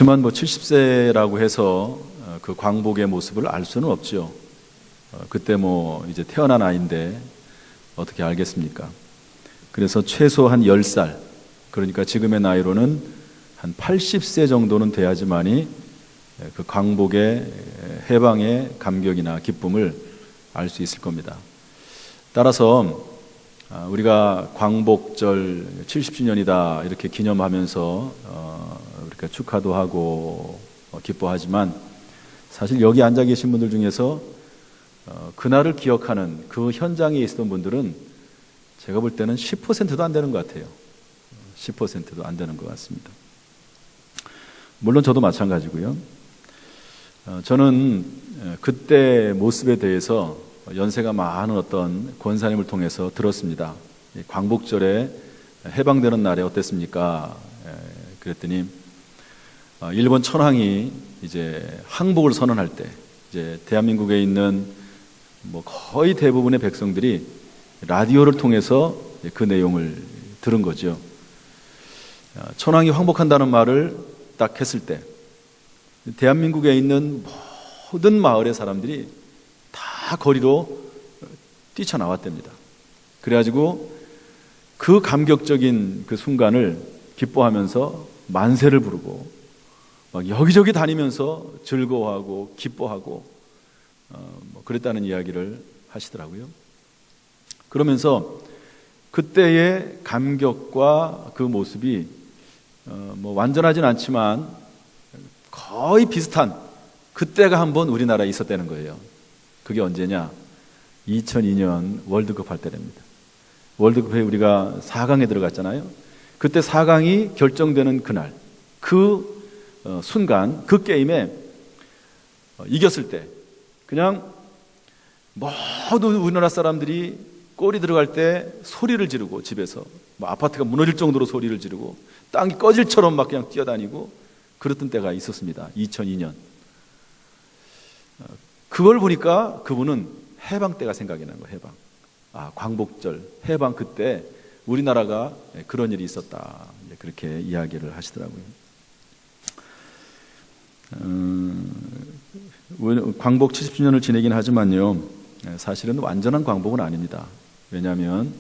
그렇지만 뭐 70세라고 해서 그 광복의 모습을 알 수는 없죠. 그때 뭐 이제 태어난 아이인데 어떻게 알겠습니까? 그래서 최소 한 10살, 그러니까 지금의 나이로는 한 80세 정도는 돼야지만이 그 광복의 해방의 감격이나 기쁨을 알 수 있을 겁니다. 따라서 우리가 광복절 70주년이다 이렇게 기념하면서 우리가 축하도 하고 기뻐하지만 사실 여기 앉아 계신 분들 중에서 그날을 기억하는 그 현장에 있었던 분들은 제가 볼 때는 10%도 안 되는 것 같아요. 10%도 안 되는 것 같습니다. 물론 저도 마찬가지고요. 저는 그때 모습에 대해서 연세가 많은 어떤 권사님을 통해서 들었습니다. 광복절에 해방되는 날에 어땠습니까? 그랬더니 일본 천황이 이제 항복을 선언할 때 이제 대한민국에 있는 뭐 거의 대부분의 백성들이 라디오를 통해서 그 내용을 들은 거죠. 천황이 항복한다는 말을 딱 했을 때 대한민국에 있는 모든 마을의 사람들이 다 거리로 뛰쳐나왔답니다. 그래가지고 그 감격적인 그 순간을 기뻐하면서 만세를 부르고 막 여기저기 다니면서 즐거워하고 기뻐하고 뭐 그랬다는 이야기를 하시더라고요. 그러면서 그때의 감격과 그 모습이 뭐 완전하진 않지만 거의 비슷한 그때가 한번 우리나라에 있었다는 거예요. 그게 언제냐? 2002년 월드컵 할 때랍니다. 월드컵에 우리가 4강에 들어갔잖아요. 그때 4강이 결정되는 그날, 그 순간, 그 게임에 이겼을 때 그냥 모든 우리나라 사람들이 골이 들어갈 때 소리를 지르고 집에서 뭐 아파트가 무너질 정도로 소리를 지르고 땅이 꺼질처럼 막 그냥 뛰어다니고 그랬던 때가 있었습니다. 2002년. 그걸 보니까 그분은 해방 때가 생각이 난 거예요. 해방. 광복절 해방 그때 우리나라가 그런 일이 있었다. 그렇게 이야기를 하시더라고요. 광복 70주년을 지내긴 하지만요, 사실은 완전한 광복은 아닙니다. 왜냐하면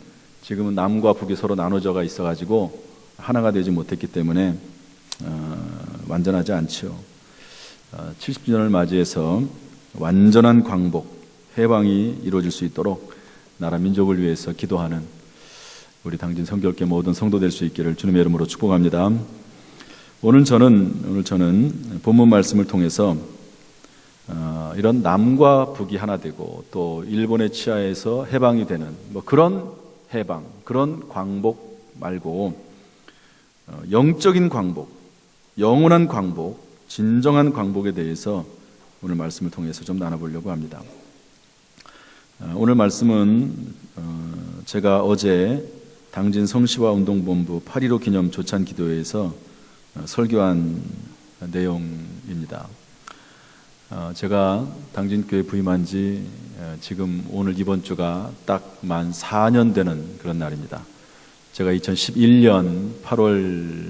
지금은 남과 북이 서로 나눠져가 있어가지고 하나가 되지 못했기 때문에 완전하지 않죠. 70주년을 맞이해서 완전한 광복, 해방이 이루어질 수 있도록 나라 민족을 위해서 기도하는 우리 당진 성결교 모든 성도 될 수 있기를 주님의 이름으로 축복합니다. 오늘 저는 본문 말씀을 통해서 이런 남과 북이 하나 되고 또 일본의 치하에서 해방이 되는 뭐 그런 해방, 그런 광복 말고 영적인 광복, 영원한 광복, 진정한 광복에 대해서 오늘 말씀을 통해서 좀 나눠보려고 합니다. 오늘 말씀은 제가 어제 당진 성시화 운동본부 8.15 기념 조찬 기도회에서 설교한 내용입니다. 제가 당진교회 부임한 지 지금 오늘 이번 주가 딱 만 4년 되는 그런 날입니다. 제가 2011년 8월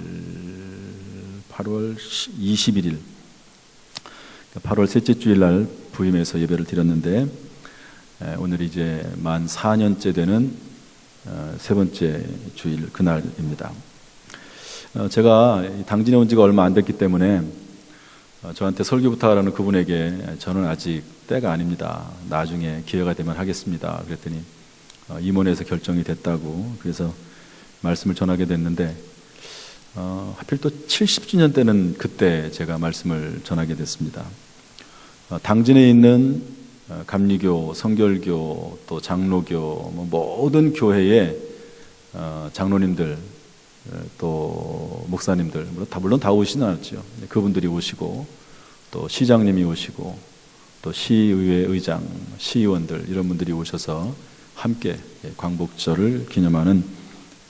21일 8월 셋째 주일 날 부임해서 예배를 드렸는데 오늘 이제 만 4년째 되는 세 번째 주일 그날입니다. 제가 당진에 온 지가 얼마 안 됐기 때문에 저한테 설교 부탁하라는 그분에게 저는 아직 때가 아닙니다. 나중에 기회가 되면 하겠습니다. 그랬더니 임원회에서 결정이 됐다고 그래서 말씀을 전하게 됐는데 하필 또 70주년 때는 그때 제가 말씀을 전하게 됐습니다. 당진에 있는 감리교, 성결교, 또 장로교, 모든 교회의 장로님들, 또 목사님들, 물론 다 오시진 않았죠. 그분들이 오시고, 또 시장님이 오시고, 또 시의회 의장, 시의원들 이런 분들이 오셔서 함께 광복절을 기념하는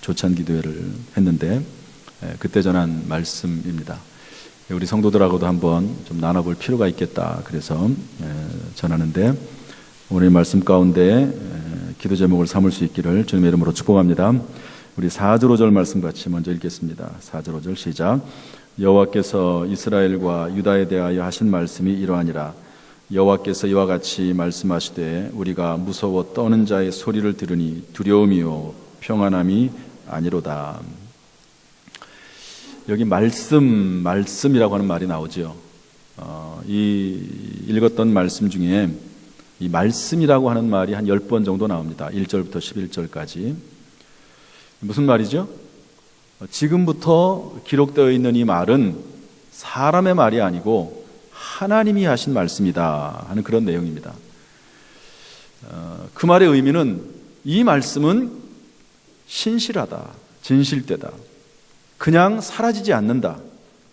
조찬 기도회를 했는데 그때 전한 말씀입니다. 우리 성도들하고도 한번 좀 나눠볼 필요가 있겠다. 그래서 전하는데 오늘 말씀 가운데 기도 제목을 삼을 수 있기를 주님의 이름으로 축복합니다. 우리 4절 5절 말씀 같이 먼저 읽겠습니다. 4절 5절 시작. 여호와께서 이스라엘과 유다에 대하여 하신 말씀이 이러하니라. 여호와께서 이와 같이 말씀하시되 우리가 무서워 떠는 자의 소리를 들으니 두려움이요 평안함이 아니로다. 여기 말씀이라고 하는 말이 나오죠. 이 읽었던 말씀 중에 이 말씀이라고 하는 말이 한 10번 정도 나옵니다. 1절부터 11절까지. 무슨 말이죠? 지금부터 기록되어 있는 이 말은 사람의 말이 아니고 하나님이 하신 말씀이다 하는 그런 내용입니다. 그 말의 의미는 이 말씀은 신실하다, 진실되다, 그냥 사라지지 않는다,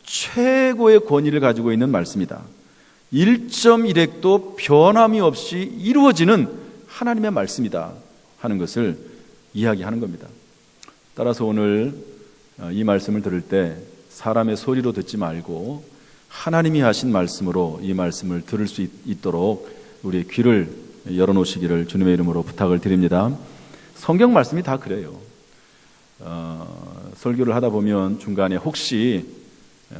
최고의 권위를 가지고 있는 말씀이다, 1.1핵도 변함이 없이 이루어지는 하나님의 말씀이다 하는 것을 이야기하는 겁니다. 따라서 오늘 이 말씀을 들을 때 사람의 소리로 듣지 말고 하나님이 하신 말씀으로 이 말씀을 들을 수 있도록 우리의 귀를 열어놓으시기를 주님의 이름으로 부탁을 드립니다. 성경 말씀이 다 그래요. 설교를 하다 보면 중간에 혹시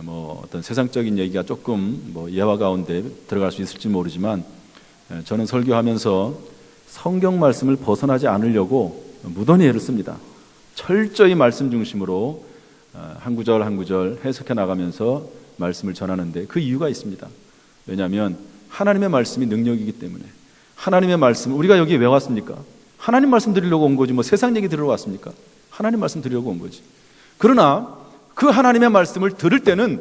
어떤 세상적인 얘기가 조금 예화 가운데 들어갈 수 있을지 모르지만 저는 설교하면서 성경 말씀을 벗어나지 않으려고 무던히 애를 씁니다. 철저히 말씀 중심으로 한 구절 한 구절 해석해 나가면서 말씀을 전하는데 그 이유가 있습니다. 왜냐하면 하나님의 말씀이 능력이기 때문에. 하나님의 말씀, 우리가 여기 왜 왔습니까? 하나님 말씀 드리려고 온 거지 세상 얘기 들으러 왔습니까? 하나님 말씀 드리려고 온 거지. 그러나 그 하나님의 말씀을 들을 때는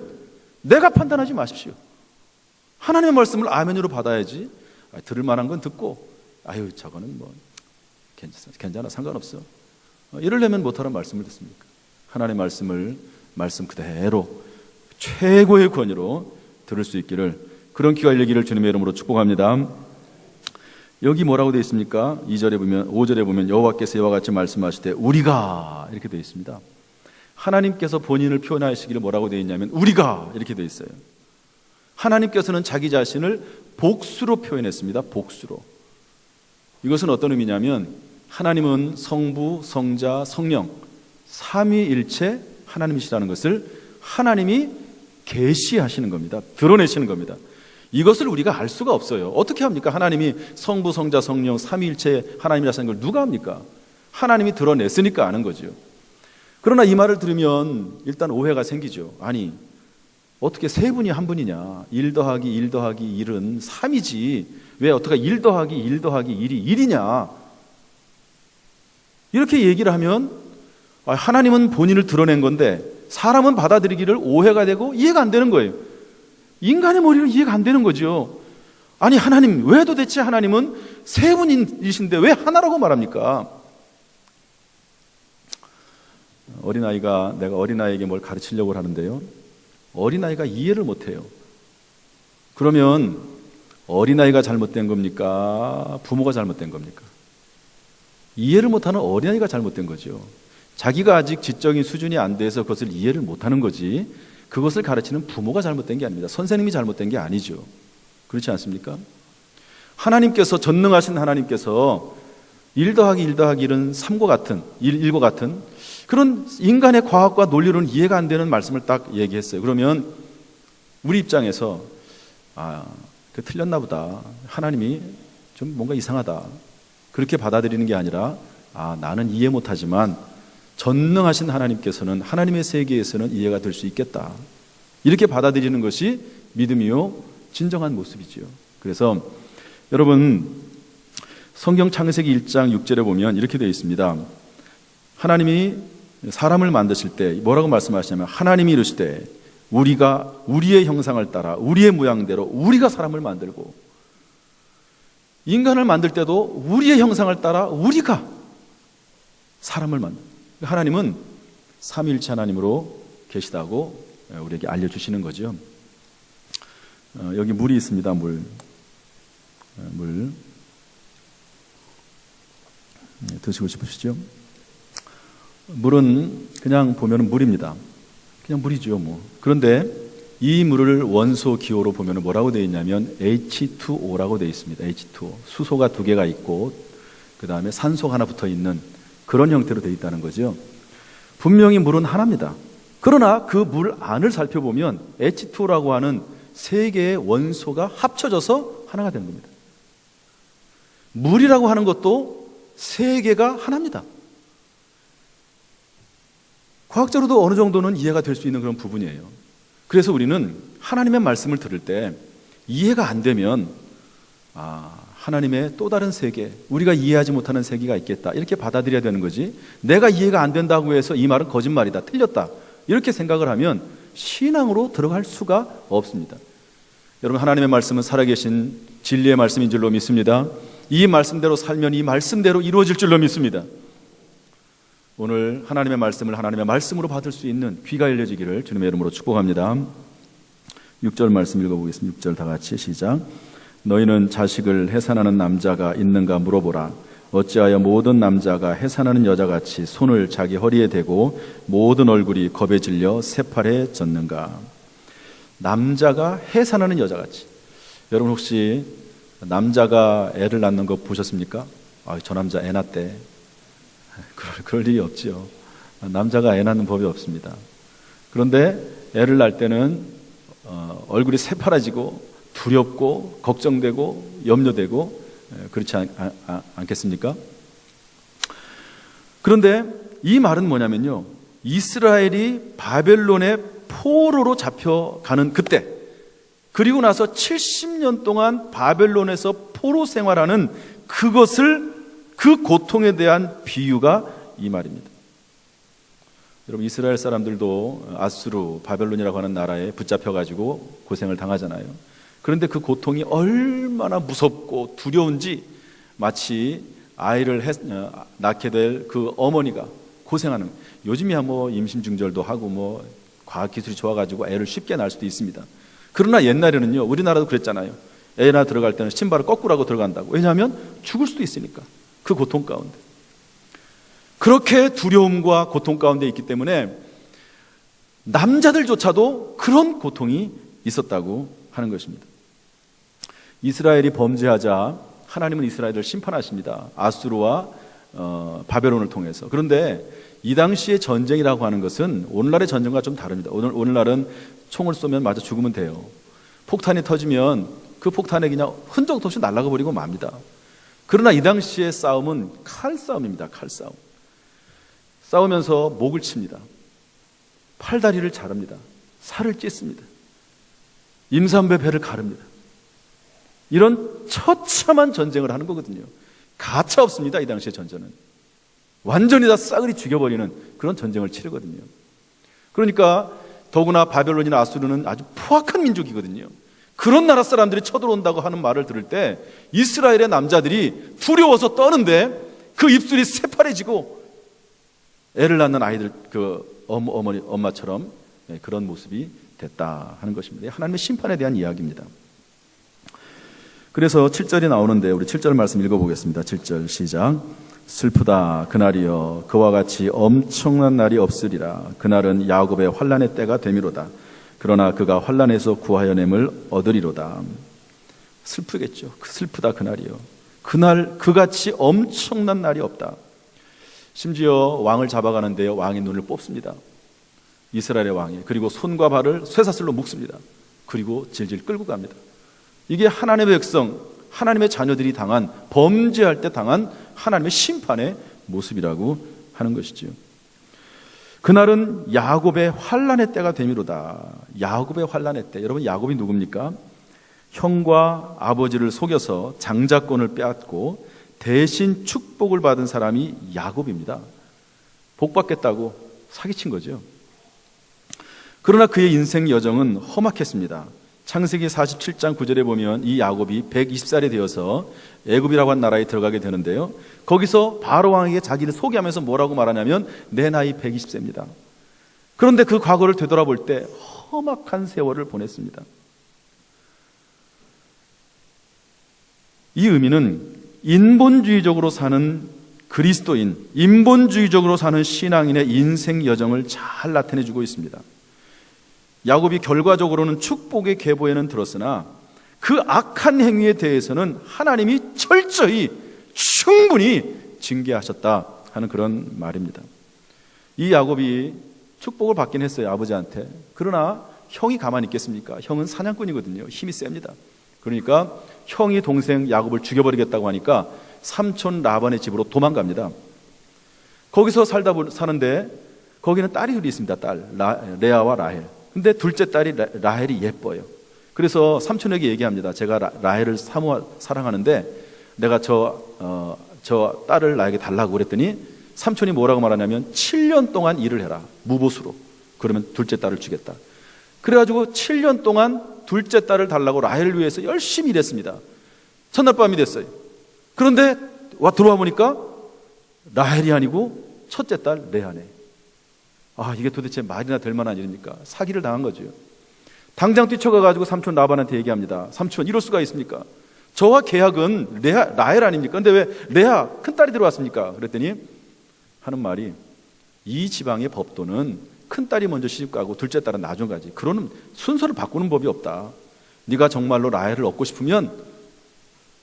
내가 판단하지 마십시오. 하나님의 말씀을 아멘으로 받아야지. 들을 만한 건 듣고 저거는 괜찮아 상관없어 이러려면 못하는 말씀을 듣습니까? 하나님의 말씀을 말씀 그대로 최고의 권위로 들을 수 있기를, 그런 귀가 열리기를 주님의 이름으로 축복합니다. 여기 뭐라고 되어 있습니까? 5절에 보면 여호와께서 이와 같이 말씀하시되 우리가 이렇게 되어 있습니다. 하나님께서 본인을 표현하시기를 뭐라고 되어 있냐면 우리가 이렇게 되어 있어요. 하나님께서는 자기 자신을 복수로 표현했습니다. 복수로. 이것은 어떤 의미냐면 하나님은 성부, 성자, 성령 삼위일체 하나님이시라는 것을 하나님이 계시하시는 겁니다. 드러내시는 겁니다. 이것을 우리가 알 수가 없어요. 어떻게 합니까? 하나님이 성부, 성자, 성령 삼위일체 하나님이라는 걸 누가 합니까? 하나님이 드러냈으니까 아는 거죠. 그러나 이 말을 들으면 일단 오해가 생기죠. 아니 어떻게 세 분이 한 분이냐? 1 더하기 1 더하기 1은 3이지 왜 어떻게 1 더하기 1 더하기 1이 1이냐? 이렇게 얘기를 하면 하나님은 본인을 드러낸 건데 사람은 받아들이기를 오해가 되고 이해가 안 되는 거예요. 인간의 머리로 이해가 안 되는 거죠. 아니 하나님, 왜 도대체 하나님은 세 분이신데 왜 하나라고 말합니까? 내가 어린아이에게 뭘 가르치려고 하는데요, 어린아이가 이해를 못해요. 그러면 어린아이가 잘못된 겁니까? 부모가 잘못된 겁니까? 이해를 못하는 어린아이가 잘못된 거죠. 자기가 아직 지적인 수준이 안 돼서 그것을 이해를 못하는 거지, 그것을 가르치는 부모가 잘못된 게 아닙니다. 선생님이 잘못된 게 아니죠. 그렇지 않습니까? 하나님께서, 전능하신 하나님께서 1 더하기 1 더하기 1은 3과 같은, 1과 같은 그런 인간의 과학과 논리로는 이해가 안 되는 말씀을 딱 얘기했어요. 그러면 우리 입장에서 틀렸나 보다, 하나님이 좀 뭔가 이상하다, 그렇게 받아들이는 게 아니라 나는 이해 못하지만 전능하신 하나님께서는, 하나님의 세계에서는 이해가 될 수 있겠다, 이렇게 받아들이는 것이 믿음이요 진정한 모습이지요. 그래서 여러분, 성경 창세기 1장 6절에 보면 이렇게 되어 있습니다. 하나님이 사람을 만드실 때 뭐라고 말씀하시냐면 하나님이 이르시되 우리가 우리의 형상을 따라 우리의 모양대로 우리가 사람을 만들고, 인간을 만들 때도 우리의 형상을 따라 우리가 사람을 만듭니다. 하나님은 삼위일체 하나님으로 계시다고 우리에게 알려주시는 거죠. 여기 물이 있습니다. 물 드시고 싶으시죠? 물은 그냥 보면 물입니다. 그냥 물이죠 그런데 이 물을 원소 기호로 보면 뭐라고 되어 있냐면 H2O라고 되어 있습니다. H2O. 수소가 2개가 있고 그 다음에 산소가 하나 붙어 있는 그런 형태로 되어 있다는 거죠. 분명히 물은 하나입니다. 그러나 그 물 안을 살펴보면 H2O라고 하는 세 개의 원소가 합쳐져서 하나가 되는 겁니다. 물이라고 하는 것도 세 개가 하나입니다. 과학적으로도 어느 정도는 이해가 될 수 있는 그런 부분이에요. 그래서 우리는 하나님의 말씀을 들을 때 이해가 안 되면 하나님의 또 다른 세계, 우리가 이해하지 못하는 세계가 있겠다, 이렇게 받아들여야 되는 거지, 내가 이해가 안 된다고 해서 이 말은 거짓말이다, 틀렸다, 이렇게 생각을 하면 신앙으로 들어갈 수가 없습니다. 여러분, 하나님의 말씀은 살아계신 진리의 말씀인 줄로 믿습니다. 이 말씀대로 살면 이 말씀대로 이루어질 줄로 믿습니다. 오늘 하나님의 말씀을 하나님의 말씀으로 받을 수 있는 귀가 열려지기를 주님의 이름으로 축복합니다. 6절 말씀 읽어보겠습니다. 6절 다 같이 시작. 너희는 자식을 해산하는 남자가 있는가 물어보라. 어찌하여 모든 남자가 해산하는 여자같이 손을 자기 허리에 대고 모든 얼굴이 겁에 질려 새팔에 젖는가. 남자가 해산하는 여자같이. 여러분 혹시 남자가 애를 낳는 거 보셨습니까? 저 남자 애 낳대. 그럴 일이 없지요. 남자가 애 낳는 법이 없습니다. 그런데 애를 낳을 때는 얼굴이 새파라지고 두렵고 걱정되고 염려되고 그렇지 않겠습니까? 그런데 이 말은 뭐냐면요, 이스라엘이 바벨론의 포로로 잡혀가는 그때, 그리고 나서 70년 동안 바벨론에서 포로 생활하는 그 고통에 대한 비유가 이 말입니다. 여러분, 이스라엘 사람들도 아수르, 바벨론이라고 하는 나라에 붙잡혀가지고 고생을 당하잖아요. 그런데 그 고통이 얼마나 무섭고 두려운지 마치 아이를 낳게 될 그 어머니가 고생하는, 요즘이야 뭐 임신중절도 하고 뭐 과학기술이 좋아가지고 애를 쉽게 낳을 수도 있습니다. 그러나 옛날에는요, 우리나라도 그랬잖아요. 애 낳아 들어갈 때는 신발을 거꾸로 하고 들어간다고. 왜냐하면 죽을 수도 있으니까, 그 고통 가운데. 그렇게 두려움과 고통 가운데 있기 때문에 남자들조차도 그런 고통이 있었다고 하는 것입니다. 이스라엘이 범죄하자 하나님은 이스라엘을 심판하십니다. 아수르와 바벨론을 통해서. 그런데 이 당시의 전쟁이라고 하는 것은 오늘날의 전쟁과 좀 다릅니다. 오늘날은 총을 쏘면 맞아 죽으면 돼요. 폭탄이 터지면 그 폭탄에 그냥 흔적도 없이 날아가 버리고 맙니다. 그러나 이 당시의 싸움은 칼싸움입니다. 칼싸움. 싸우면서 목을 칩니다. 팔다리를 자릅니다. 살을 찢습니다. 임산부의 배를 가릅니다. 이런 처참한 전쟁을 하는 거거든요. 가차 없습니다. 이 당시의 전쟁은 완전히 다 싸그리 죽여버리는 그런 전쟁을 치르거든요. 그러니까 더구나 바벨론이나 아수르는 아주 포악한 민족이거든요. 그런 나라 사람들이 쳐들어온다고 하는 말을 들을 때 이스라엘의 남자들이 두려워서 떠는데 그 입술이 새파래지고 애를 낳는 아이들 그 엄마처럼 그런 모습이 됐다 하는 것입니다. 하나님의 심판에 대한 이야기입니다. 그래서 7절이 나오는데 우리 7절 말씀 읽어보겠습니다. 7절 시작. 슬프다 그날이여, 그와 같이 엄청난 날이 없으리라. 그날은 야곱의 환난의 때가 되미로다. 그러나 그가 환난에서 구하여냄을 얻으리로다. 슬프겠죠. 슬프다 그날이여. 그날 그같이 엄청난 날이 없다. 심지어 왕을 잡아가는데요, 왕의 눈을 뽑습니다. 이스라엘의 왕이. 그리고 손과 발을 쇠사슬로 묶습니다. 그리고 질질 끌고 갑니다. 이게 하나님의 백성, 하나님의 자녀들이 당한, 범죄할 때 당한 하나님의 심판의 모습이라고 하는 것이지요. 그날은 야곱의 환난의 때가 되미로다. 야곱의 환난의 때. 여러분, 야곱이 누굽니까? 형과 아버지를 속여서 장자권을 빼앗고 대신 축복을 받은 사람이 야곱입니다. 복 받겠다고 사기친 거죠. 그러나 그의 인생 여정은 험악했습니다. 창세기 47장 9절에 보면 이 야곱이 120살이 되어서 애굽이라고 한 나라에 들어가게 되는데요, 거기서 바로 왕에게 자기를 소개하면서 뭐라고 말하냐면 내 나이 120세입니다. 그런데 그 과거를 되돌아볼 때 험악한 세월을 보냈습니다. 이 의미는 인본주의적으로 사는 그리스도인, 인본주의적으로 사는 신앙인의 인생 여정을 잘 나타내주고 있습니다. 야곱이 결과적으로는 축복의 계보에는 들었으나 그 악한 행위에 대해서는 하나님이 철저히 충분히 징계하셨다 하는 그런 말입니다. 이 야곱이 축복을 받긴 했어요, 아버지한테. 그러나 형이 가만히 있겠습니까? 형은 사냥꾼이거든요. 힘이 셉니다. 그러니까 형이 동생 야곱을 죽여버리겠다고 하니까 삼촌 라반의 집으로 도망갑니다. 거기서 사는데 거기는 딸이 둘이 있습니다. 레아와 라헬. 근데 둘째 딸이 라헬이 예뻐요. 그래서 삼촌에게 얘기합니다. 제가 라헬을 사랑하는데 내가 저 딸을 나에게 달라고 그랬더니 삼촌이 뭐라고 말하냐면 7년 동안 일을 해라, 무보수로. 그러면 둘째 딸을 주겠다. 그래가지고 7년 동안 둘째 딸을 달라고 라헬을 위해서 열심히 일했습니다. 첫날 밤이 됐어요. 그런데 들어와 보니까 라헬이 아니고 첫째 딸 레아네. 이게 도대체 말이나 될 만한 일입니까? 사기를 당한 거죠. 당장 뛰쳐가가지고 삼촌 라반한테 얘기합니다. 삼촌, 이럴 수가 있습니까? 저와 계약은 라헬 아닙니까? 근데 왜 레아 큰딸이 들어왔습니까? 그랬더니 하는 말이, 이 지방의 법도는 큰딸이 먼저 시집가고 둘째 딸은 나중 가지. 그러는 순서를 바꾸는 법이 없다. 네가 정말로 라헬을 얻고 싶으면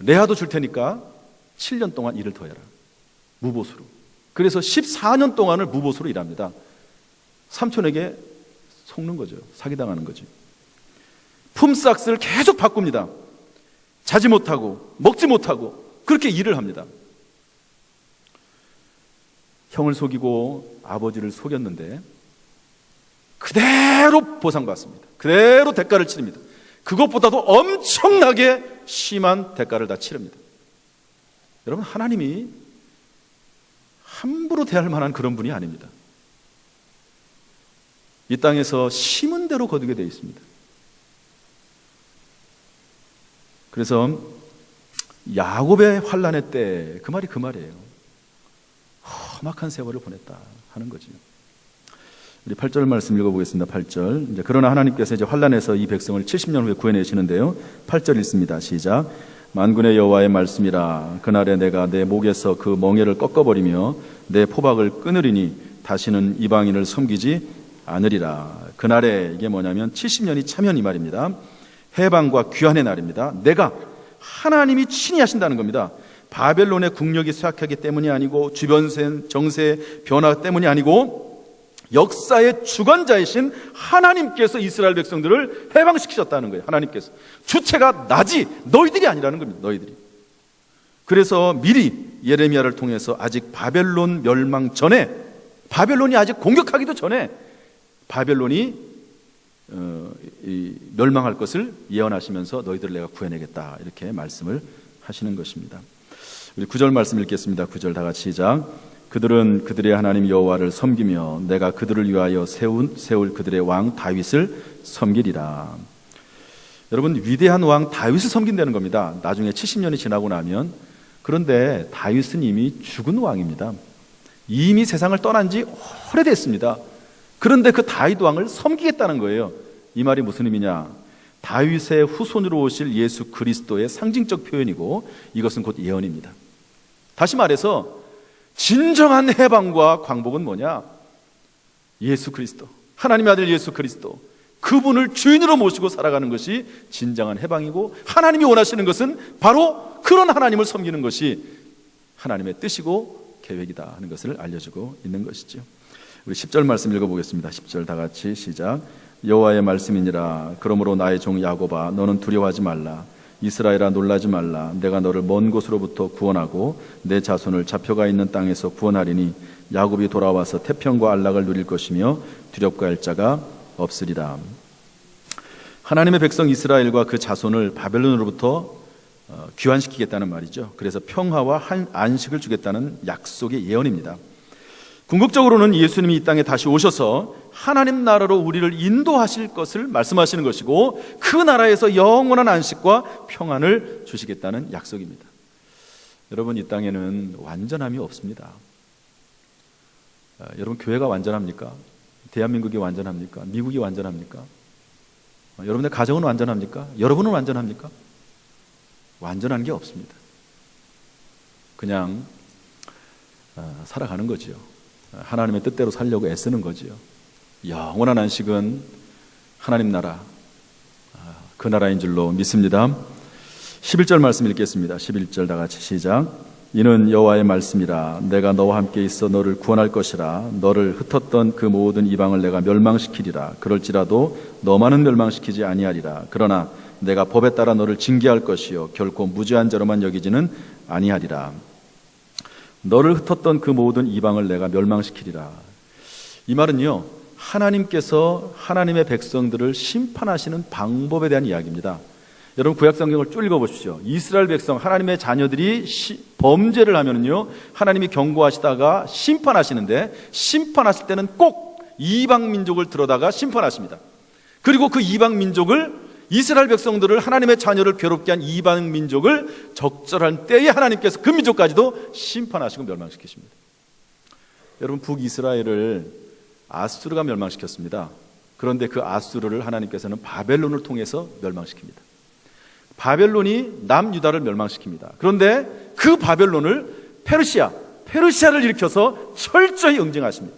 레아도 줄 테니까 7년 동안 일을 더 해라, 무보수로. 그래서 14년 동안을 무보수로 일합니다. 삼촌에게 속는 거죠. 사기당하는 거죠. 품삯을 계속 바꿉니다. 자지 못하고 먹지 못하고 그렇게 일을 합니다. 형을 속이고 아버지를 속였는데 그대로 보상받습니다. 그대로 대가를 치릅니다. 그것보다도 엄청나게 심한 대가를 다 치릅니다. 여러분, 하나님이 함부로 대할 만한 그런 분이 아닙니다. 이 땅에서 심은 대로 거두게 되어 있습니다. 그래서 야곱의 환난의 때 그 말이 그 말이에요. 험악한 세월을 보냈다 하는 거죠. 우리 8절 말씀 읽어보겠습니다. 8절. 이제 그러나 하나님께서 이제 환난에서 이 백성을 70년 후에 구해내시는데요. 8절 읽습니다. 시작. 만군의 여호와의 말씀이라. 그날에 내가 내 목에서 그 멍에를 꺾어버리며 내 포박을 끊으리니 다시는 이방인을 섬기지 않으리라. 그날에 이게 뭐냐면 70년이 차면 이 말입니다. 해방과 귀환의 날입니다. 내가 하나님이 친히 하신다는 겁니다. 바벨론의 국력이 쇠약하기 때문이 아니고 주변 정세 변화 때문이 아니고 역사의 주관자이신 하나님께서 이스라엘 백성들을 해방시키셨다는 거예요. 하나님께서. 주체가 나지 너희들이 아니라는 겁니다. 너희들이. 그래서 미리 예레미야를 통해서 아직 바벨론 멸망 전에, 바벨론이 아직 공격하기도 전에 바벨론이 멸망할 것을 예언하시면서 너희들을 내가 구해내겠다, 이렇게 말씀을 하시는 것입니다. 우리 9절 말씀 읽겠습니다. 9절 다 같이 시작. 그들은 그들의 하나님 여호와를 섬기며 내가 그들을 위하여 세울 그들의 왕 다윗을 섬기리라. 여러분, 위대한 왕 다윗을 섬긴다는 겁니다. 나중에 70년이 지나고 나면. 그런데 다윗은 이미 죽은 왕입니다. 이미 세상을 떠난 지 오래됐습니다. 그런데 그 다윗 왕을 섬기겠다는 거예요. 이 말이 무슨 의미냐? 다윗의 후손으로 오실 예수 그리스도의 상징적 표현이고 이것은 곧 예언입니다. 다시 말해서 진정한 해방과 광복은 뭐냐? 예수 그리스도, 하나님의 아들 예수 그리스도, 그분을 주인으로 모시고 살아가는 것이 진정한 해방이고, 하나님이 원하시는 것은 바로 그런 하나님을 섬기는 것이 하나님의 뜻이고 계획이다 하는 것을 알려주고 있는 것이죠. 우리 10절 말씀 읽어보겠습니다. 10절 다 같이 시작. 여호와의 말씀이니라. 그러므로 나의 종 야곱아, 너는 두려워하지 말라. 이스라엘아, 놀라지 말라. 내가 너를 먼 곳으로부터 구원하고 내 자손을 잡혀가 있는 땅에서 구원하리니 야곱이 돌아와서 태평과 안락을 누릴 것이며 두렵고 할 자가 없으리라. 하나님의 백성 이스라엘과 그 자손을 바벨론으로부터 귀환시키겠다는 말이죠. 그래서 평화와 안식을 주겠다는 약속의 예언입니다. 궁극적으로는 예수님이 이 땅에 다시 오셔서 하나님 나라로 우리를 인도하실 것을 말씀하시는 것이고, 그 나라에서 영원한 안식과 평안을 주시겠다는 약속입니다. 여러분, 이 땅에는 완전함이 없습니다. 여러분, 교회가 완전합니까? 대한민국이 완전합니까? 미국이 완전합니까? 여러분의 가정은 완전합니까? 여러분은 완전합니까? 완전한 게 없습니다. 그냥 살아가는 거지요. 하나님의 뜻대로 살려고 애쓰는 거지요. 영원한 안식은 하나님 나라, 그 나라인 줄로 믿습니다. 11절 말씀 읽겠습니다. 11절 다 같이 시작. 이는 여호와의 말씀이라. 내가 너와 함께 있어 너를 구원할 것이라. 너를 흩었던 그 모든 이방을 내가 멸망시키리라. 그럴지라도 너만은 멸망시키지 아니하리라. 그러나 내가 법에 따라 너를 징계할 것이요 결코 무죄한 자로만 여기지는 아니하리라. 너를 흩었던 그 모든 이방을 내가 멸망시키리라. 이 말은요, 하나님께서 하나님의 백성들을 심판하시는 방법에 대한 이야기입니다. 여러분 구약 성경을 쭉 읽어보십시오. 이스라엘 백성, 하나님의 자녀들이 범죄를 하면은요, 하나님이 경고하시다가 심판하시는데, 심판하실 때는 꼭 이방 민족을 들어다가 심판하십니다. 그리고 그 이방 민족을, 이스라엘 백성들을, 하나님의 자녀를 괴롭게 한 이방 민족을 적절한 때에 하나님께서 그 민족까지도 심판하시고 멸망시키십니다. 여러분 북이스라엘을 아수르가 멸망시켰습니다. 그런데 그 아수르를 하나님께서는 바벨론을 통해서 멸망시킵니다. 바벨론이 남유다를 멸망시킵니다. 그런데 그 바벨론을 페르시아를 일으켜서 철저히 응징하십니다.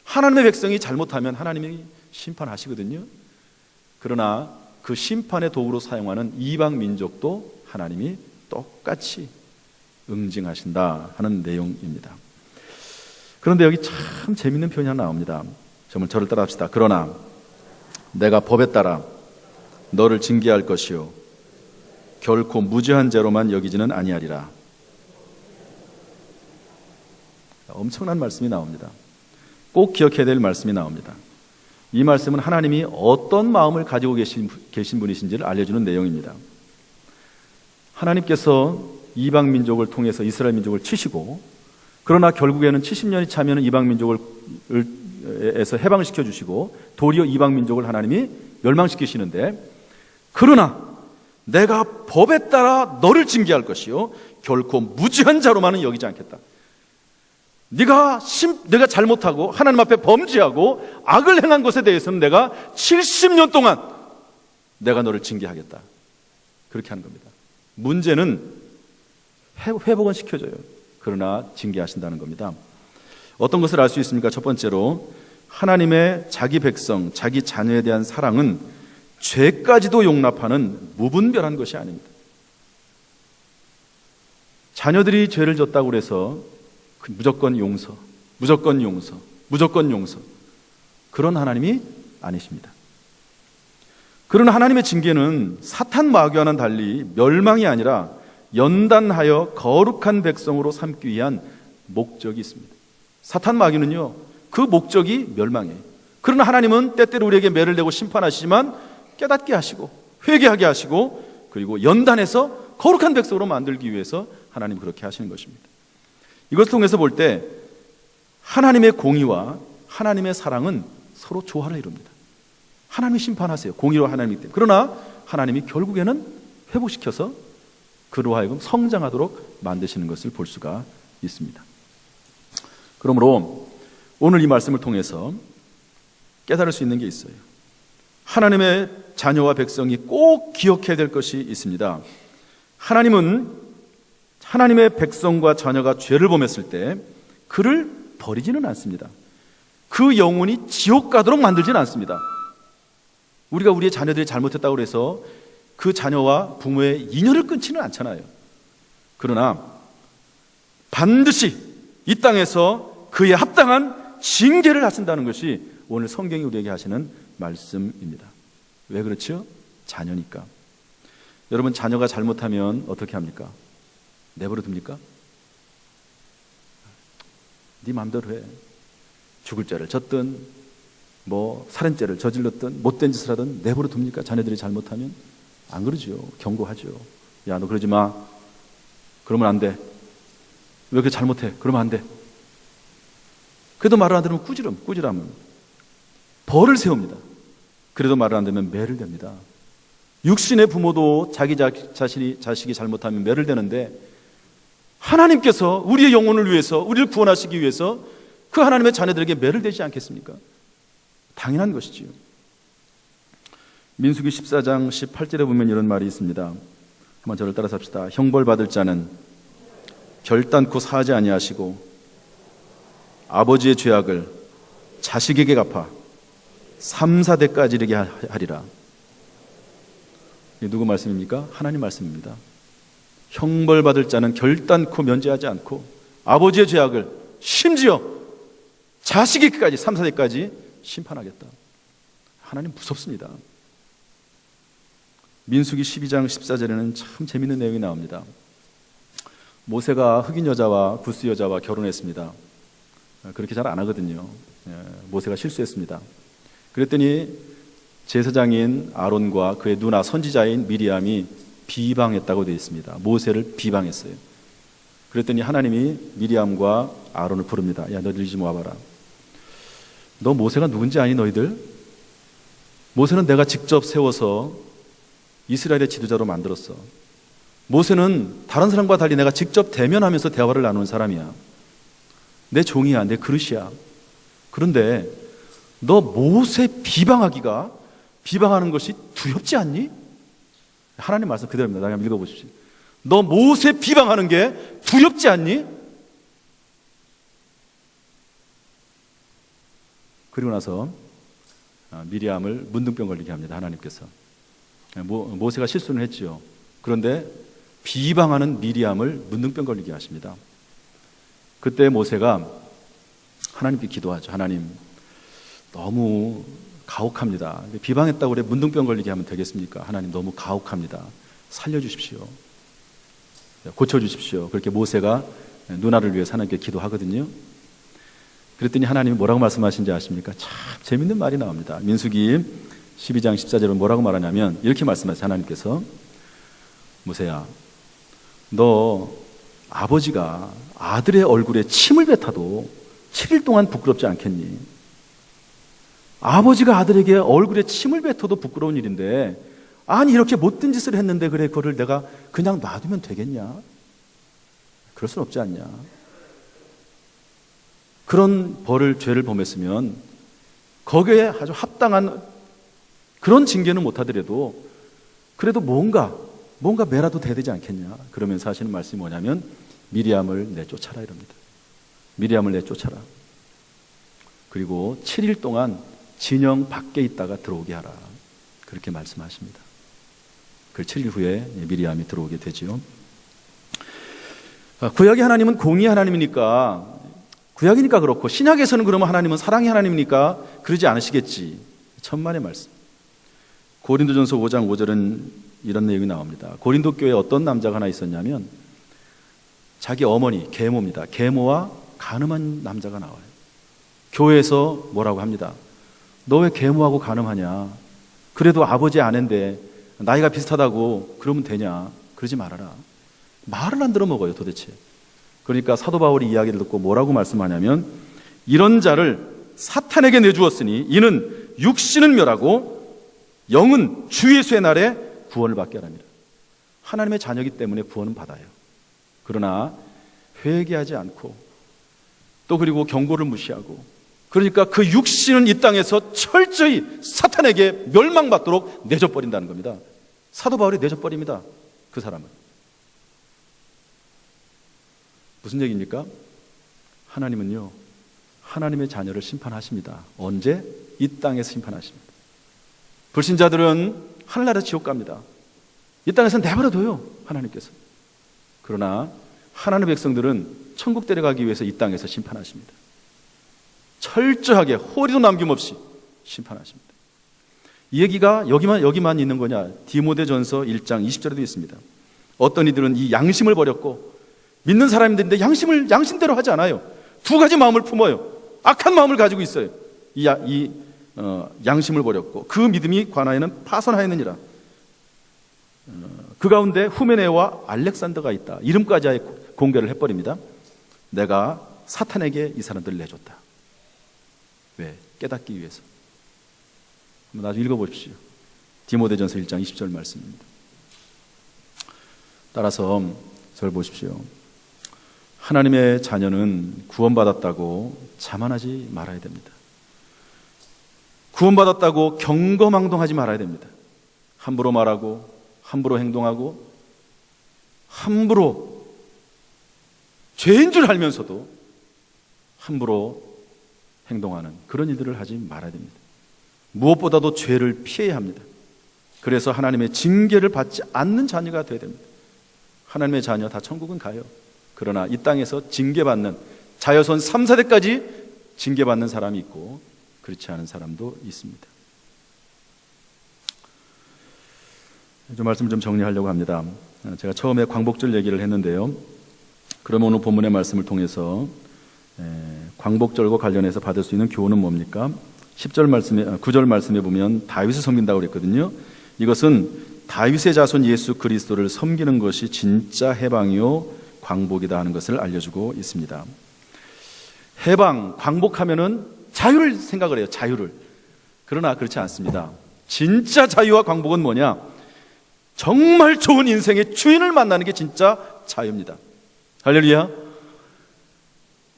하나님의 백성이 잘못하면 하나님이 심판하시거든요. 그러나 그 심판의 도구로 사용하는 이방 민족도 하나님이 똑같이 응징하신다 하는 내용입니다. 그런데 여기 참 재밌는 표현이 하나 나옵니다. 정말 저를 따라 합시다. 그러나 내가 법에 따라 너를 징계할 것이요 결코 무죄한 죄로만 여기지는 아니하리라. 엄청난 말씀이 나옵니다. 꼭 기억해야 될 말씀이 나옵니다. 이 말씀은 하나님이 어떤 마음을 가지고 계신 분이신지를 알려주는 내용입니다. 하나님께서 이방 민족을 통해서 이스라엘 민족을 치시고, 그러나 결국에는 70년이 차면 이방 민족에서 해방시켜 주시고 도리어 이방 민족을 하나님이 멸망시키시는데, 그러나 내가 법에 따라 너를 징계할 것이요 결코 무죄한 자로만은 여기지 않겠다. 네가 잘못하고 하나님 앞에 범죄하고 악을 행한 것에 대해서는 내가 70년 동안 내가 너를 징계하겠다. 그렇게 하는 겁니다. 문제는 회복은 시켜줘요. 그러나 징계하신다는 겁니다. 어떤 것을 알 수 있습니까? 첫 번째로 하나님의 자기 백성, 자기 자녀에 대한 사랑은 죄까지도 용납하는 무분별한 것이 아닙니다. 자녀들이 죄를 졌다고 해서 무조건 용서, 무조건 용서, 무조건 용서, 그런 하나님이 아니십니다. 그러나 하나님의 징계는 사탄 마귀와는 달리 멸망이 아니라 연단하여 거룩한 백성으로 삼기 위한 목적이 있습니다. 사탄 마귀는요, 그 목적이 멸망이에요. 그러나 하나님은 때때로 우리에게 매를 내고 심판하시지만 깨닫게 하시고 회개하게 하시고 그리고 연단해서 거룩한 백성으로 만들기 위해서 하나님 그렇게 하시는 것입니다. 이것을 통해서 볼 때 하나님의 공의와 하나님의 사랑은 서로 조화를 이룹니다. 하나님이 심판하세요. 공의로 하나님이기 때문에. 그러나 하나님이 결국에는 회복시켜서 그로 하여금 성장하도록 만드시는 것을 볼 수가 있습니다. 그러므로 오늘 이 말씀을 통해서 깨달을 수 있는 게 있어요. 하나님의 자녀와 백성이 꼭 기억해야 될 것이 있습니다. 하나님은 하나님의 백성과 자녀가 죄를 범했을 때 그를 버리지는 않습니다. 그 영혼이 지옥 가도록 만들지는 않습니다. 우리가 우리의 자녀들이 잘못했다고 해서 그 자녀와 부모의 인연을 끊지는 않잖아요. 그러나 반드시 이 땅에서 그에 합당한 징계를 하신다는 것이 오늘 성경이 우리에게 하시는 말씀입니다. 왜 그렇죠? 자녀니까. 여러분 자녀가 잘못하면 어떻게 합니까? 내버려 둡니까? 네 마음대로 해. 죽을 죄를 졌든 살인죄를 저질렀든 못된 짓을 하든 내버려 둡니까? 자녀들이 잘못하면? 안 그러죠. 경고하죠. 야, 너 그러지 마. 그러면 안 돼. 왜 그렇게 잘못해? 그러면 안 돼. 그래도 말을 안 들으면 꾸지람은 벌을 세웁니다. 그래도 말을 안 들으면 매를 댑니다. 육신의 부모도 자기 자식이 잘못하면 매를 대는데 하나님께서 우리의 영혼을 위해서 우리를 구원하시기 위해서 그 하나님의 자녀들에게 매를 대지 않겠습니까? 당연한 것이지요. 민수기 14장 18절에 보면 이런 말이 있습니다. 한번 저를 따라서 합시다. 형벌 받을 자는 결단코 사하지 아니하시고 아버지의 죄악을 자식에게 갚아 3, 4대까지 이르게 하리라. 이게 누구 말씀입니까? 하나님 말씀입니다. 형벌받을 자는 결단코 면제하지 않고 아버지의 죄악을 심지어 자식에게까지 3, 4대까지 심판하겠다. 하나님 무섭습니다. 민수기 12장 14절에는 참 재밌는 내용이 나옵니다. 모세가 흑인 여자와 구스 여자와 결혼했습니다. 그렇게 잘 안 하거든요. 모세가 실수했습니다. 그랬더니 제사장인 아론과 그의 누나 선지자인 미리암이 비방했다고 되어 있습니다. 모세를 비방했어요. 그랬더니 하나님이 미리암과 아론을 부릅니다. 야, 너희들 좀 와봐라. 너 모세가 누군지 아니 너희들? 모세는 내가 직접 세워서 이스라엘의 지도자로 만들었어. 모세는 다른 사람과 달리 내가 직접 대면하면서 대화를 나누는 사람이야. 내 종이야, 내 그릇이야. 그런데 너 모세 비방하는 것이 두렵지 않니? 하나님 말씀 그대로입니다. 한번 읽어보십시오. 너 모세 비방하는 게 두렵지 않니? 그리고 나서 미리암을 문둥병 걸리게 합니다. 하나님께서. 모세가 실수는 했지요. 그런데 비방하는 미리암을 문둥병 걸리게 하십니다. 그때 모세가 하나님께 기도하죠. 하나님, 너무 가혹합니다. 비방했다고 그래 문둥병 걸리게 하면 되겠습니까? 하나님, 너무 가혹합니다. 살려주십시오. 고쳐주십시오. 그렇게 모세가 누나를 위해서 하나님께 기도하거든요. 그랬더니 하나님이 뭐라고 말씀하신지 아십니까? 참 재밌는 말이 나옵니다. 민수기 12장 14절은 뭐라고 말하냐면 이렇게 말씀하세요. 하나님께서, 모세야, 너 아버지가 아들의 얼굴에 침을 뱉어도 7일 동안 부끄럽지 않겠니? 아버지가 아들에게 얼굴에 침을 뱉어도 부끄러운 일인데, 아니 이렇게 못된 짓을 했는데 그래 그거를 내가 그냥 놔두면 되겠냐? 그럴 순 없지 않냐? 그런 죄를 범했으면 거기에 아주 합당한 그런 징계는 못하더라도 그래도 뭔가 매라도 돼야 되지 않겠냐? 그러면서 하시는 말씀이 뭐냐면 미리암을 내쫓아라 이럽니다. 미리암을 내쫓아라. 그리고 7일 동안 진영 밖에 있다가 들어오게 하라. 그렇게 말씀하십니다. 그 7일 후에 미리암이 들어오게 되지요. 구약의 하나님은 공의 하나님이니까, 구약이니까 그렇고, 신약에서는 그러면 하나님은 사랑의 하나님이니까 그러지 않으시겠지. 천만의 말씀. 고린도전서 5장 5절은 이런 내용이 나옵니다. 고린도 교회에 어떤 남자가 하나 있었냐면 자기 어머니, 계모입니다. 계모와 간음한 남자가 나와요. 교회에서 뭐라고 합니다. 너 왜 계모하고 간음하냐? 그래도 아버지 아내인데 나이가 비슷하다고 그러면 되냐? 그러지 말아라. 말을 안 들어먹어요 도대체. 그러니까 사도 바울이 이야기를 듣고 뭐라고 말씀하냐면, 이런 자를 사탄에게 내주었으니 이는 육신은 멸하고 영은 주 예수의 날에 구원을 받게 하랍니다. 하나님의 자녀이기 때문에 구원은 받아요. 그러나 회개하지 않고 또 그리고 경고를 무시하고, 그러니까 그 육신은 이 땅에서 철저히 사탄에게 멸망받도록 내줘버린다는 겁니다. 사도 바울이 내줘버립니다. 그 사람은. 무슨 얘기입니까? 하나님은요, 하나님의 자녀를 심판하십니다. 언제? 이 땅에서 심판하십니다. 불신자들은 하늘나라 지옥 갑니다. 이 땅에서는 내버려둬요, 하나님께서. 그러나 하나님의 백성들은 천국 데려가기 위해서 이 땅에서 심판하십니다. 철저하게 호리도 남김없이 심판하십니다. 이 얘기가 여기만 있는 거냐? 디모데전서 1장 20절에도 있습니다. 어떤 이들은 이 양심을 버렸고, 믿는 사람인데 양심대로 하지 않아요. 두 가지 마음을 품어요. 악한 마음을 가지고 있어요. 양심을 버렸고 그 믿음이 관하에는 파선하였느니라. 그 가운데 후메네와 알렉산더가 있다. 이름까지 아예 공개를 해버립니다. 내가 사탄에게 이 사람들을 내줬다. 왜? 깨닫기 위해서. 한번 나중에 읽어보십시오. 디모데전서 1장 20절 말씀입니다. 따라서 저를 보십시오. 하나님의 자녀는 구원받았다고 자만하지 말아야 됩니다. 구원받았다고 경거망동하지 말아야 됩니다. 함부로 말하고 함부로 행동하고 함부로 죄인 줄 알면서도 함부로 행동하는 그런 일들을 하지 말아야 됩니다. 무엇보다도 죄를 피해야 합니다. 그래서 하나님의 징계를 받지 않는 자녀가 되어야 됩니다. 하나님의 자녀 다 천국은 가요. 그러나 이 땅에서 징계받는, 자여손 3, 4대까지 징계받는 사람이 있고 그렇지 않은 사람도 있습니다. 좀 말씀을 좀 정리하려고 합니다. 제가 처음에 광복절 얘기를 했는데요. 그러면 오늘 본문의 말씀을 통해서 광복절과 관련해서 받을 수 있는 교훈은 뭡니까? 10절 말씀에, 9절 말씀에 보면 다윗을 섬긴다고 그랬거든요. 이것은 다윗의 자손 예수 그리스도를 섬기는 것이 진짜 해방이요 광복이다 하는 것을 알려주고 있습니다. 해방, 광복하면은 자유를 생각을 해요. 자유를. 그러나 그렇지 않습니다. 진짜 자유와 광복은 뭐냐? 정말 좋은 인생의 주인을 만나는 게 진짜 자유입니다. 할렐루야.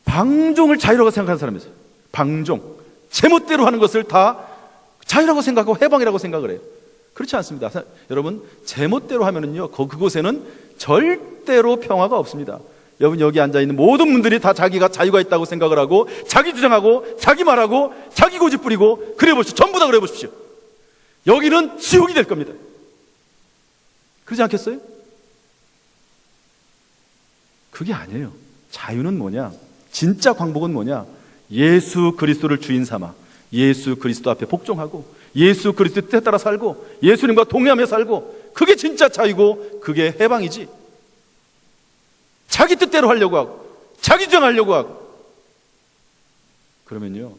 방종을 자유라고 생각하는 사람이 있어요. 방종, 제멋대로 하는 것을 다 자유라고 생각하고 해방이라고 생각을 해요. 그렇지 않습니다. 여러분, 제멋대로 하면은요, 그곳에는 절대로 평화가 없습니다. 여러분, 여기 앉아있는 모든 분들이 다 자기가 자유가 있다고 생각을 하고 자기 주장하고 자기 말하고 자기 고집 부리고 그래 보십시오. 전부 다 그래 보십시오. 여기는 지옥이 될 겁니다. 그러지 않겠어요? 그게 아니에요. 자유는 뭐냐? 진짜 광복은 뭐냐? 예수 그리스도를 주인 삼아 예수 그리스도 앞에 복종하고 예수 그리스도의 뜻에 따라 살고 예수님과 동행하며 살고, 그게 진짜 자유고 그게 해방이지. 자기 뜻대로 하려고 하고 자기 주장하려고 하고 그러면요,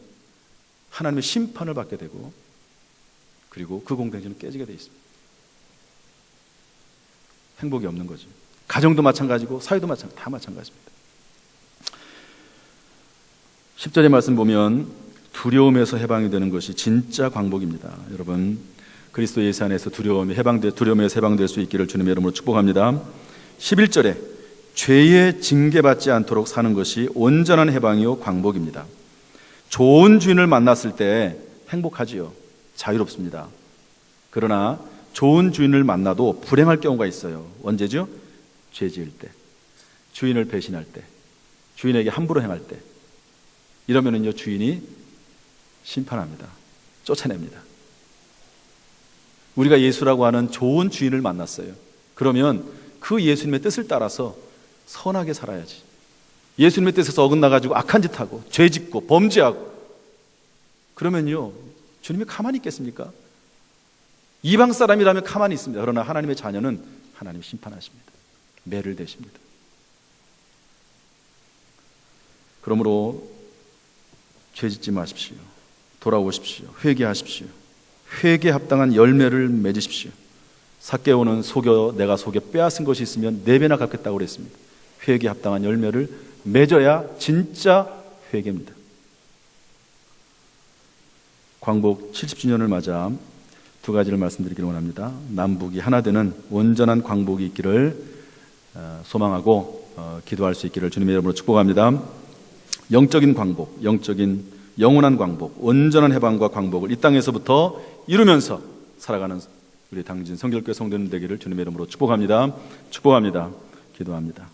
하나님의 심판을 받게 되고 그리고 그 공동체는 깨지게 돼 있습니다. 행복이 없는 거죠. 가정도 마찬가지고 사회도 마찬가지, 다 마찬가지입니다. 10절의 말씀 보면 두려움에서 해방이 되는 것이 진짜 광복입니다. 여러분, 그리스도 예수 안에서 두려움에서 해방될 수 있기를 주님의 이름으로 축복합니다. 11절에 죄에 징계받지 않도록 사는 것이 온전한 해방이요 광복입니다. 좋은 주인을 만났을 때 행복하지요. 자유롭습니다. 그러나 좋은 주인을 만나도 불행할 경우가 있어요. 언제죠? 죄 지을 때, 주인을 배신할 때, 주인에게 함부로 행할 때. 이러면은요, 주인이 심판합니다. 쫓아냅니다. 우리가 예수라고 하는 좋은 주인을 만났어요. 그러면 그 예수님의 뜻을 따라서 선하게 살아야지. 예수님의 뜻에서 어긋나가지고 악한 짓 하고 죄 짓고 범죄하고 그러면요, 주님이 가만히 있겠습니까? 이방 사람이라면 가만히 있습니다. 그러나 하나님의 자녀는 하나님이 심판하십니다. 매를 대십니다. 그러므로 죄 짓지 마십시오. 돌아오십시오. 회개하십시오. 회개에 합당한 열매를 맺으십시오. 삭개오는 내가 속여 빼앗은 것이 있으면 4배나 갚겠다고 그랬습니다. 회개에 합당한 열매를 맺어야 진짜 회개입니다. 광복 70주년을 맞아 2가지를 말씀드리기를 원합니다. 남북이 하나 되는 온전한 광복이 있기를 소망하고 기도할 수 있기를 주님의 이름으로 축복합니다. 영적인 광복, 영원한 광복, 온전한 해방과 광복을 이 땅에서부터 이루면서 살아가는 우리 당진 성결교회 성도님 되기를 주님의 이름으로 축복합니다. 기도합니다.